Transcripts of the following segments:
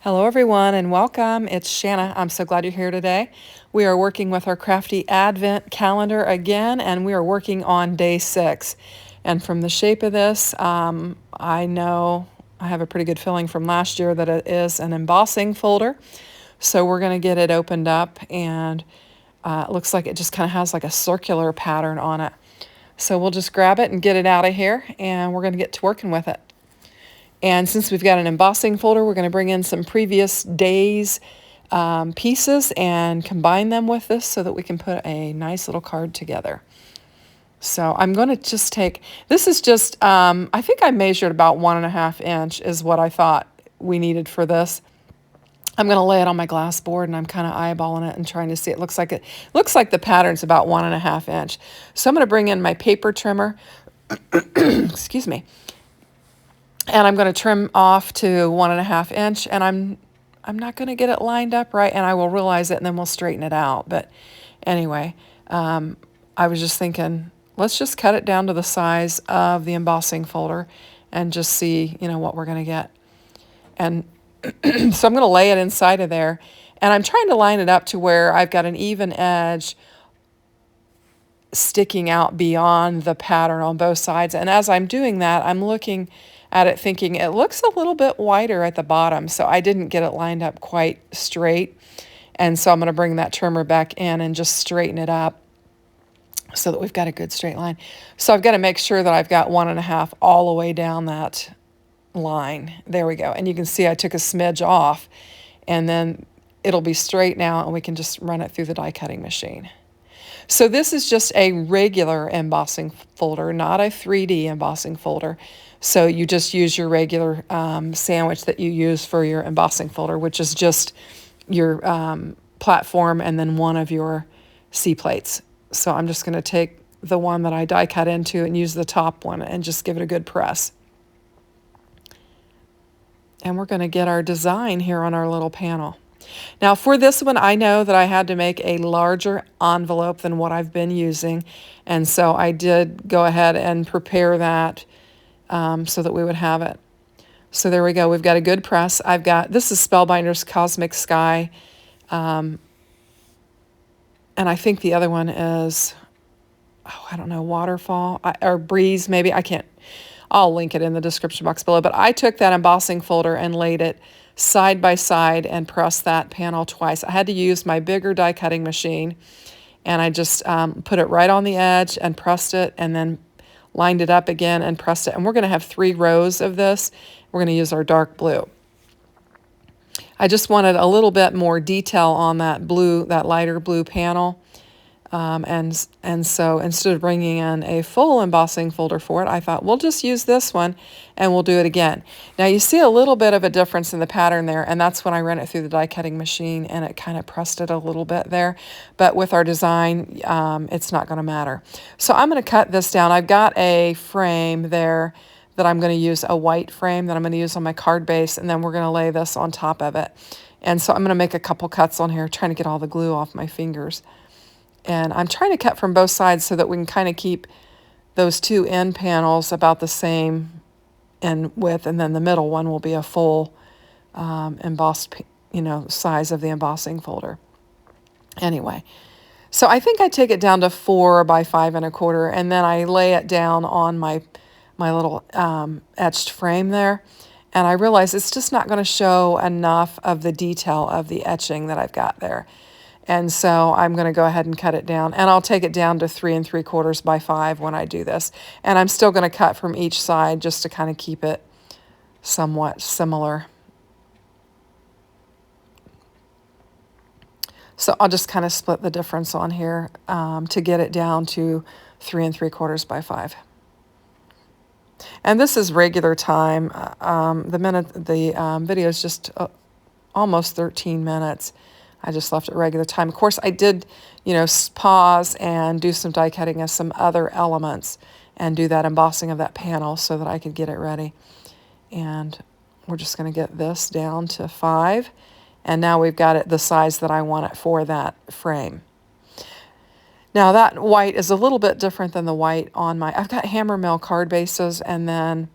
Hello everyone and welcome. It's Shanna. I'm so glad you're here today. We are working with our crafty Advent calendar again, and we are working on day 6. And from the shape of this, I know I have a pretty good feeling from last year that it is an embossing folder. So we're going to get it opened up, and it looks like it just kind of has like a circular pattern on it. So we'll just grab it and get it out of here, and we're going to get to working with it. And since we've got an embossing folder, we're going to bring in some previous days' pieces and combine them with this so that we can put a nice little card together. So I'm going to just take, this is just, I think I measured about 1.5 inch is what I thought we needed for this. I'm going to lay it on my glass board, and I'm kind of eyeballing it and trying to see. It looks like the pattern's about 1.5 inch. So I'm going to bring in my paper trimmer. Excuse me. And I'm going to trim off to 1.5 inch, and I'm not going to get it lined up right, and I will realize it, and then we'll straighten it out. But anyway, I was just thinking, let's just cut it down to the size of the embossing folder and just see, what we're going to get. And so I'm going to lay it inside of there, and I'm trying to line it up to where I've got an even edge sticking out beyond the pattern on both sides. And as I'm doing that, I'm looking at it thinking it looks a little bit wider at the bottom, so I didn't get it lined up quite straight. And so I'm going to bring that trimmer back in and just straighten it up so that we've got a good straight line. So I've got to make sure that I've got 1.5 all the way down that line. There we go. And you can see I took a smidge off, and then it'll be straight now, and we can just run it through the die cutting machine. So this is just a regular embossing folder, not a 3D embossing folder. So you just use your regular sandwich that you use for your embossing folder, which is just your platform and then one of your C-plates. So I'm just going to take the one that I die cut into and use the top one and just give it a good press. And we're going to get our design here on our little panel. Now for this one, I know that I had to make a larger envelope than what I've been using, and so I did go ahead and prepare that so that we would have it. So there we go. We've got a good press. This is Spellbinders Cosmic Sky, and I think the other one is, I don't know, Waterfall or Breeze maybe. I can't. I'll link it in the description box below. But I took that embossing folder and laid it side by side and pressed that panel twice. I had to use my bigger die cutting machine, and I just put it right on the edge and pressed it, and then lined it up again and pressed it. And we're going to have 3 rows of this. We're going to use our dark blue. I just wanted a little bit more detail on that blue, that lighter blue panel. And so instead of bringing in a full embossing folder for it, I thought we'll just use this one and we'll do it again. Now you see a little bit of a difference in the pattern there, and that's when I ran it through the die cutting machine and it kind of pressed it a little bit there. But with our design, it's not going to matter. So I'm going to cut this down. I've got a frame there that I'm going to use, a white frame that I'm going to use on my card base, and then we're going to lay this on top of it. And so I'm going to make a couple cuts on here, trying to get all the glue off my fingers. And I'm trying to cut from both sides so that we can kind of keep those 2 end panels about the same in width, and then the middle one will be a full embossed, size of the embossing folder. Anyway, so I think I take it down to 4 by 5 1/4, and then I lay it down on my little etched frame there, and I realize it's just not going to show enough of the detail of the etching that I've got there. And so I'm going to go ahead and cut it down, and I'll take it down to 3 3/4 by 5 when I do this. And I'm still going to cut from each side just to kind of keep it somewhat similar. So I'll just kind of split the difference on here to get it down to 3 3/4 by 5. And this is regular time. The video is just almost 13 minutes. I just left it regular time. Of course, I did, pause and do some die cutting of some other elements and do that embossing of that panel so that I could get it ready. And we're just going to get this down to 5. And now we've got it the size that I want it for that frame. Now that white is a little bit different than the white on I've got hammer mill card bases, and then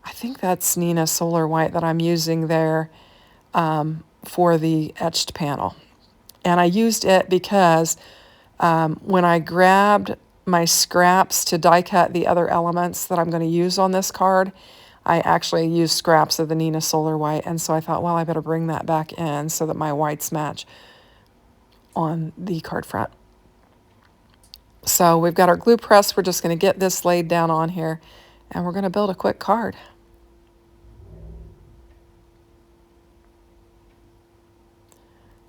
I think that's Nina Solar White that I'm using there. for the etched panel. And I used it because when I grabbed my scraps to die cut the other elements that I'm going to use on this card, I actually used scraps of the Nina Solar White, and so I thought, well, I better bring that back in so that my whites match on the card front. So we've got our glue press. We're just going to get this laid down on here, and we're going to build a quick card.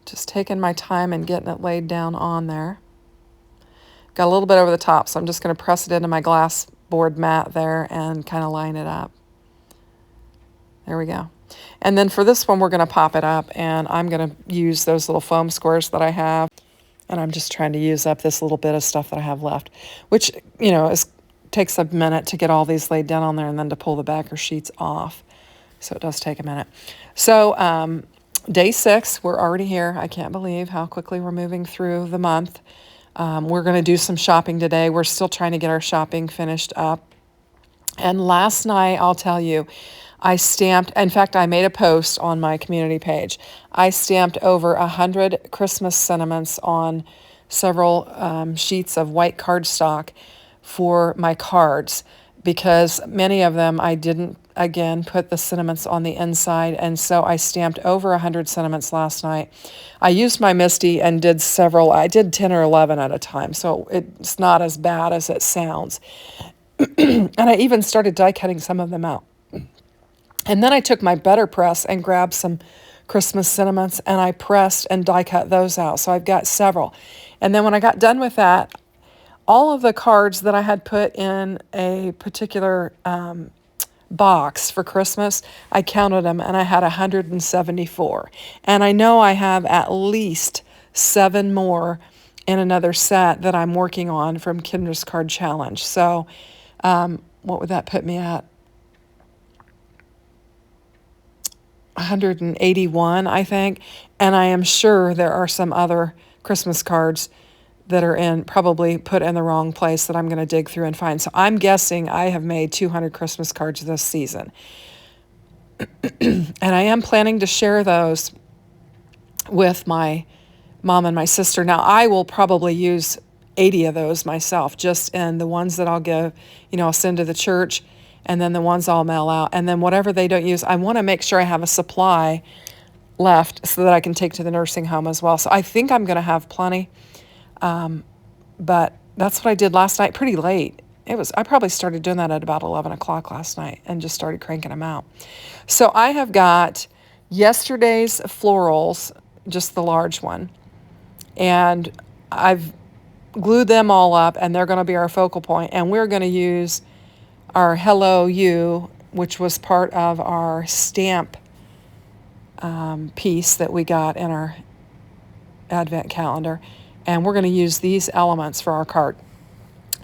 Just taking my time and getting it laid down on there. Got a little bit over the top, so I'm just going to press it into my glass board mat there and kind of line it up. There we go. And then for this one, we're going to pop it up, and I'm going to use those little foam squares that I have. And I'm just trying to use up this little bit of stuff that I have left, which, you know, takes a minute to get all these laid down on there and then to pull the backer sheets off. So it does take a minute. So day 6, we're already here. I can't believe how quickly we're moving through the month. We're going to do some shopping today. We're still trying to get our shopping finished up. And last night, I'll tell you, I stamped, in fact, I made a post on my community page. I stamped over 100 Christmas sentiments on several sheets of white cardstock for my cards, because many of them I didn't, again, put the sentiments on the inside, and so I stamped over 100 sentiments last night. I used my MISTI and did several. I did 10 or 11 at a time, so it's not as bad as it sounds. And I even started die cutting some of them out. And then I took my butter press and grabbed some Christmas sentiments, and I pressed and die cut those out. So I've got several. And then when I got done with that, all of the cards that I had put in a particular box for Christmas, I counted them, and I had 174. And I know I have at least 7 more in another set that I'm working on from Kinder's Card Challenge. So what would that put me at? 181, I think. And I am sure there are some other Christmas cards that are probably put in the wrong place that I'm going to dig through and find. So I'm guessing I have made 200 Christmas cards this season. And I am planning to share those with my mom and my sister. Now, I will probably use 80 of those myself, just in the ones that I'll give, I'll send to the church, and then the ones I'll mail out. And then whatever they don't use, I want to make sure I have a supply left so that I can take to the nursing home as well. So I think I'm going to have plenty. But that's what I did last night, pretty late. I probably started doing that at about 11 o'clock last night and just started cranking them out. So I have got yesterday's florals, just the large one, and I've glued them all up, and they're going to be our focal point. And we're going to use our Hello You, which was part of our stamp piece that we got in our Advent calendar. And we're going to use these elements for our card.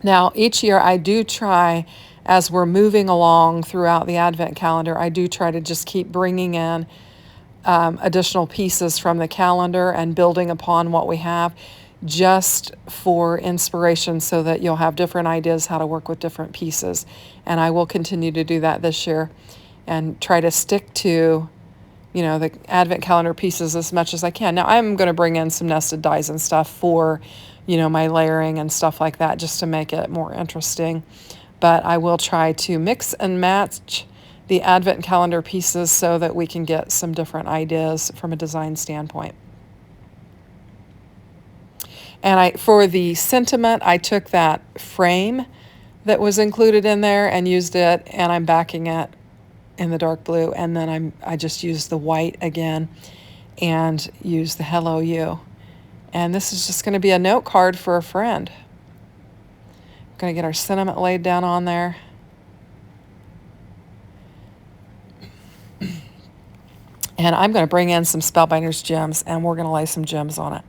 Now, each year I do try, as we're moving along throughout the Advent calendar, I do try to just keep bringing in additional pieces from the calendar and building upon what we have, just for inspiration, so that you'll have different ideas how to work with different pieces. And I will continue to do that this year and try to stick to, the Advent calendar pieces as much as I can. Now, I'm going to bring in some nested dies and stuff for, my layering and stuff like that, just to make it more interesting. But I will try to mix and match the Advent calendar pieces so that we can get some different ideas from a design standpoint. And for the sentiment, I took that frame that was included in there and used it, and I'm backing it in the dark blue, and then I just used the white again and used the Hello You. And this is just going to be a note card for a friend. We're going to get our sentiment laid down on there. And I'm going to bring in some Spellbinders gems, and we're going to lay some gems on it.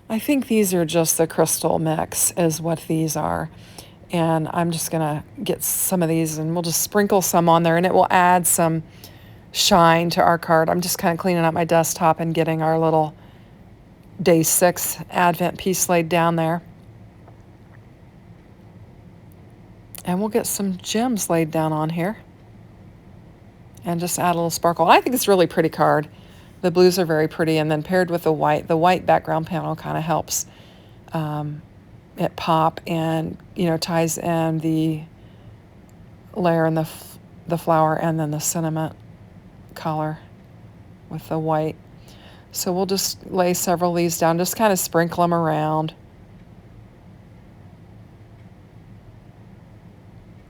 I think these are just the crystal mix is what these are. And I'm just going to get some of these, and we'll just sprinkle some on there, and it will add some shine to our card. I'm just kind of cleaning up my desktop and getting our little day 6 Advent piece laid down there. And we'll get some gems laid down on here. and just add a little sparkle. I think it's a really pretty card. The blues are very pretty, and then paired with the white background panel kind of helps it pop, and ties in the layer and the flower and then the cinnamon color with the white. So we'll just lay several of these down, just kind of sprinkle them around.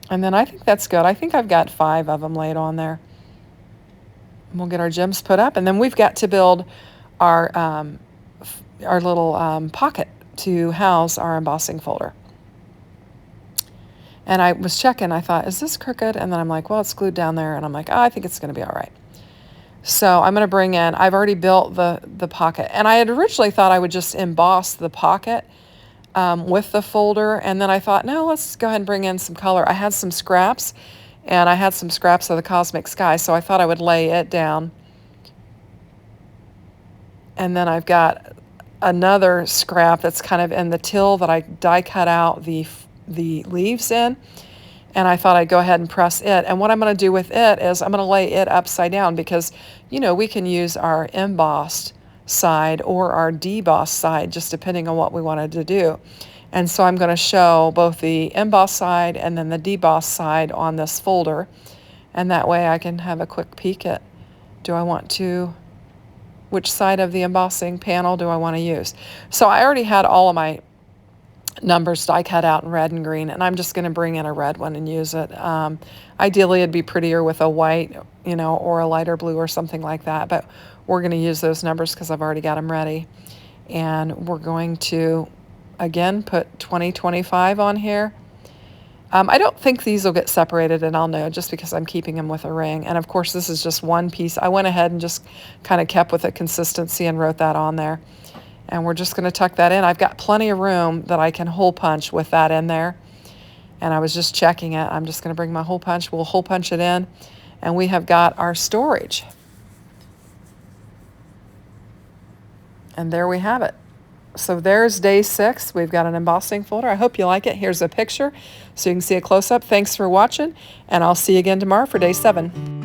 And then I think that's good. I think I've got 5 of them laid on there. And we'll get our gems put up, and then we've got to build our little pocket to house our embossing folder. And I was checking, I thought, is this crooked? And then I'm like, well, it's glued down there. And I'm like, oh, I think it's going to be all right. So I'm going to bring in, I've already built the pocket. And I had originally thought I would just emboss the pocket with the folder. And then I thought, no, let's go ahead and bring in some color. I had some scraps, and I had some scraps of the Cosmic Sky. So I thought I would lay it down. And then I've got another scrap that's kind of in the till that I die cut out the leaves in, and I thought I'd go ahead and press it. And what I'm going to do with it is I'm going to lay it upside down, because we can use our embossed side or our debossed side, just depending on what we wanted to do. And so I'm going to show both the embossed side and then the debossed side on this folder, and that way I can have a quick peek at, which side of the embossing panel do I want to use. So I already had all of my numbers die cut out in red and green, and I'm just going to bring in a red one and use it. Ideally, it'd be prettier with a white, or a lighter blue or something like that, but we're going to use those numbers because I've already got them ready. And we're going to, again, put 2025 on here. I don't think these will get separated, and I'll know just because I'm keeping them with a ring. And of course, this is just one piece. I went ahead and just kind of kept with the consistency and wrote that on there. And we're just going to tuck that in. I've got plenty of room that I can hole punch with that in there. And I was just checking it. I'm just going to bring my hole punch. We'll hole punch it in. And we have got our storage. And there we have it. So there's day 6. We've got an embossing folder. I hope you like it. Here's a picture so you can see a close-up. Thanks for watching, and I'll see you again tomorrow for day 7.